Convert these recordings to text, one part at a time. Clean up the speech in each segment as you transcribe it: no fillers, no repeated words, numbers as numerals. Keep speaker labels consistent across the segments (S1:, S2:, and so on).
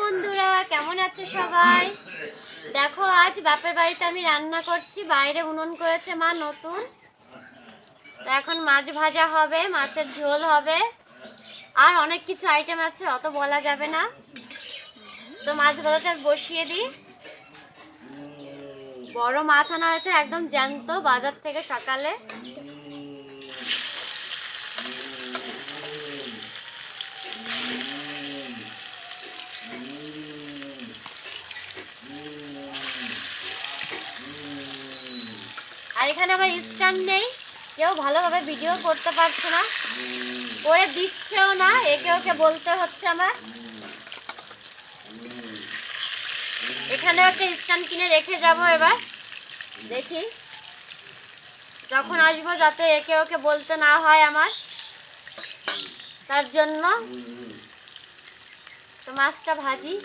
S1: বন্ধুরা, কেমন আছে সবাই? দেখো, আজ বাপের বাড়িতে আমি রান্না করছি। বাইরে উনুন করেছে মা নতুন। তো এখন মাছ ভাজা হবে, মাছের ঝোল হবে, আর অনেক কিছু আইটেম আছে, অত বলা যাবে না। তো মাছ ভাজাটা বসিয়ে দিই। বড় মাছ আনা হয়েছে, একদম জ্যান্ত, বাজার থেকে সকালে। আর এখানে আমার স্ট্যান্ড নেই, কেউ ভালোভাবে ভিডিও করতে পারছে না, করে দিচ্ছেও না, একে ওকে বলতে হচ্ছে আমার। এখানে একটা স্ট্যান্ড কিনে রেখে যাব, এবার দেখি যখন আসবো যাতে একে ওকে বলতে না হয় আমার, তার জন্য। তো মাছটা ভাজি।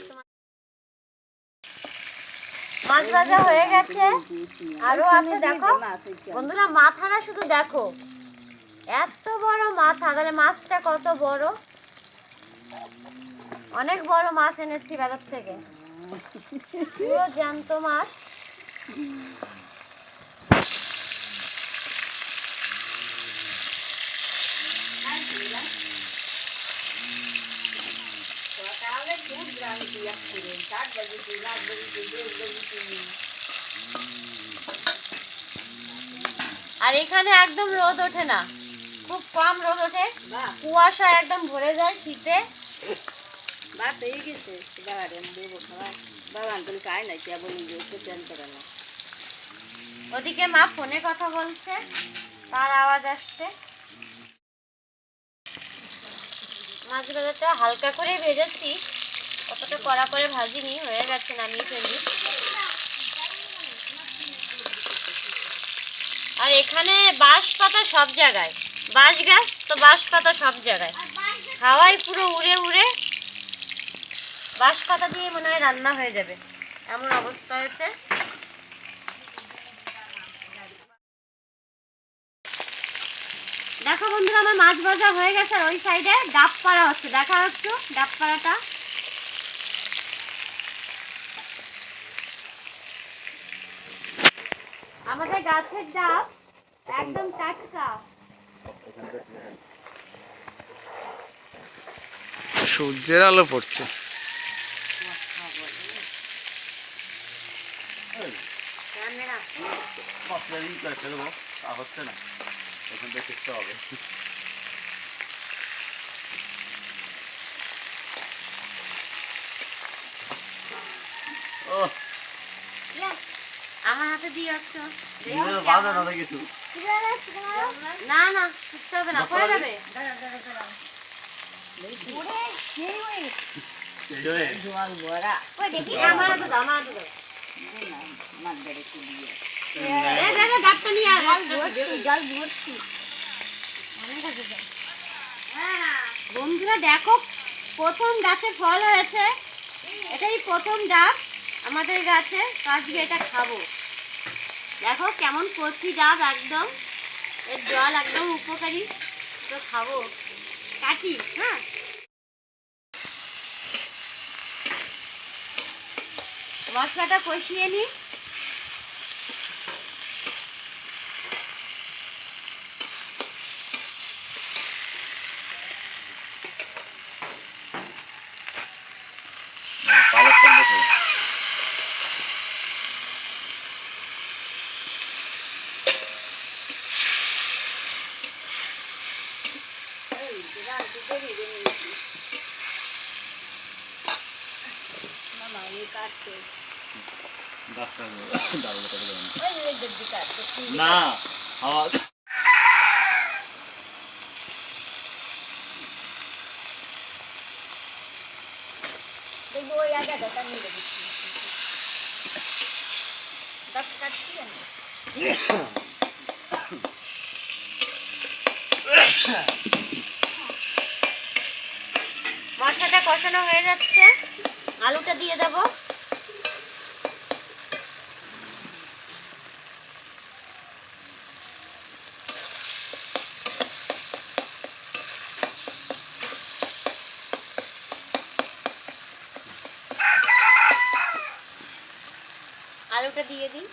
S1: মাছ ভাজা হয়ে গেছে, আরো আছে। দেখো বন্ধুরা, মাথাটা শুধু দেখো, এত বড় মাথা, তাহলে মাছটা কত বড়। অনেক বড় মাছ এনেছি বাজার থেকে, পুরো জ্যান্ত মাছ। আর এখানে একদম রোদ ওঠে না, খুব কম রোদ ওঠে, কুয়াশা একদম ভরে যায় শীতে। ওদিকে মা ফোনে কথা বলছে, তার আওয়াজ আসছে। মাছ ভাজাটা হালকা করে ভেজেছি, অতটা কড়া করে ভাজিনি, হয়ে গেছে, নামিয়ে ফেলি। আর এখানে বাঁশ পাতা সব জায়গায়, বাঁশ গাছ তো বাঁশ পাতা সব জায়গায়, হাওয়ায় পুরো উড়ে উড়ে বাঁশ পাতা দিয়ে মনে হয় রান্না হয়ে যাবে, এমন অবস্থা হয়েছে। দেখো বন্ধুরা, আমার মাছ ভাজা হয়ে গেছে, আর ওই সাইডে ডাব পাড়া হচ্ছে, দেখা যাচ্ছে ডাব পাড়াটা। আমাদের গাছের ডাব একদম টাটকা।
S2: সূর্যের আলো পড়ছে।
S1: আমার হাতে দিয়ে আসছো না, না ছুটতে হবে না, পড়ে যাবে। বন্ধুরা দেখো, প্রথম গাছে ফল হয়েছে, এটাই প্রথম ডাব আমাদের গাছে, আজকে এটা খাবো। দেখো কেমন কচি ডাব, একদম এর জল একদম উপকারী, তো খাবো। কাটি, হ্যাঁ। মশলাটা কষিয়ে নি।
S2: না
S1: মশলাটা কষানো হয়ে যাচ্ছে, আলুটা দিয়ে দেবো। জলটা দিয়ে দিই।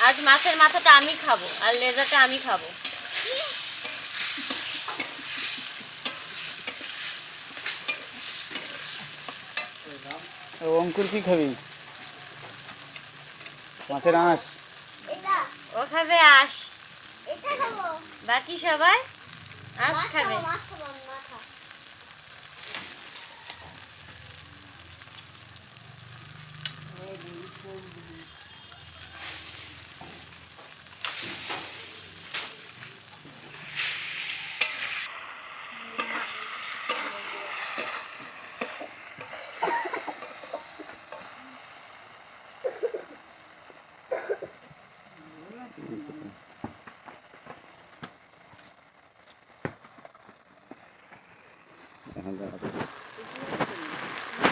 S1: আজ মাছের মাথাটা আমি খাবো আর লেজাটা আমি খাবো।
S2: অঙ্কুর কি খাবি? মাছের আঁশ।
S1: ও খাবে আঁশ, বাকি সবাই আঁশ খাবে।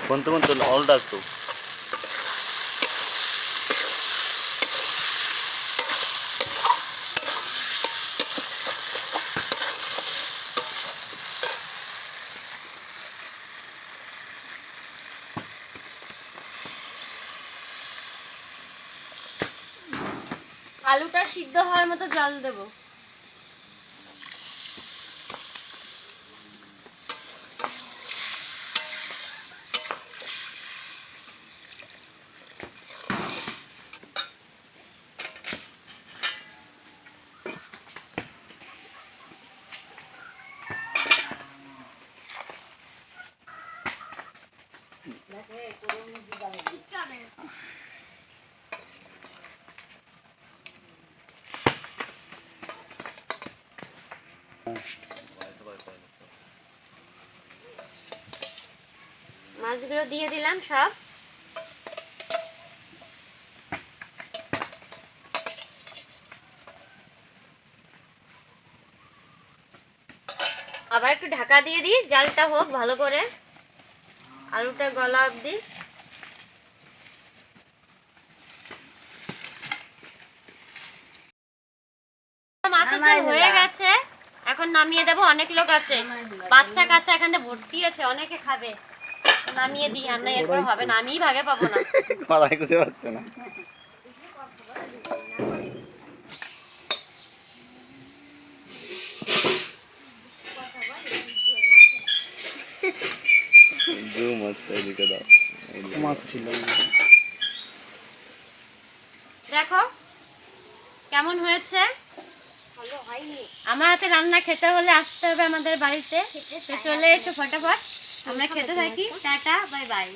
S3: కొంత ఆల్ డాక్టర్
S1: আলুটা সিদ্ধ হওয়ার মতো জল দেব। মাছগুলো দিয়ে দিলাম সব। আবার একটু ঢাকা দিয়ে দিই, জালটা হোক ভালো করে, আলুটা গলা অবধি। মাছের ঝোল হয়ে গেছে, এখন নামিয়ে দেবো। অনেক লোক আছে, বাচ্চা কাচ্চা এখানে ভর্তি আছে, অনেকে খাবে। নামিয়ে দিই, আর না এরপর হবে না, আমিই ভাগে পাবো না।
S3: মাথায় করতে পারছে না জুম আছে এদিকে দাও
S2: মাছ ছিল।
S1: দেখো কেমন হয়েছে। আমার হাতে রান্না খেতে হলে আসতে হবে আমাদের বাড়িতে। তো চলে এসো ফটাফট, আমরা খেতে থাকি। Tata, bye bye.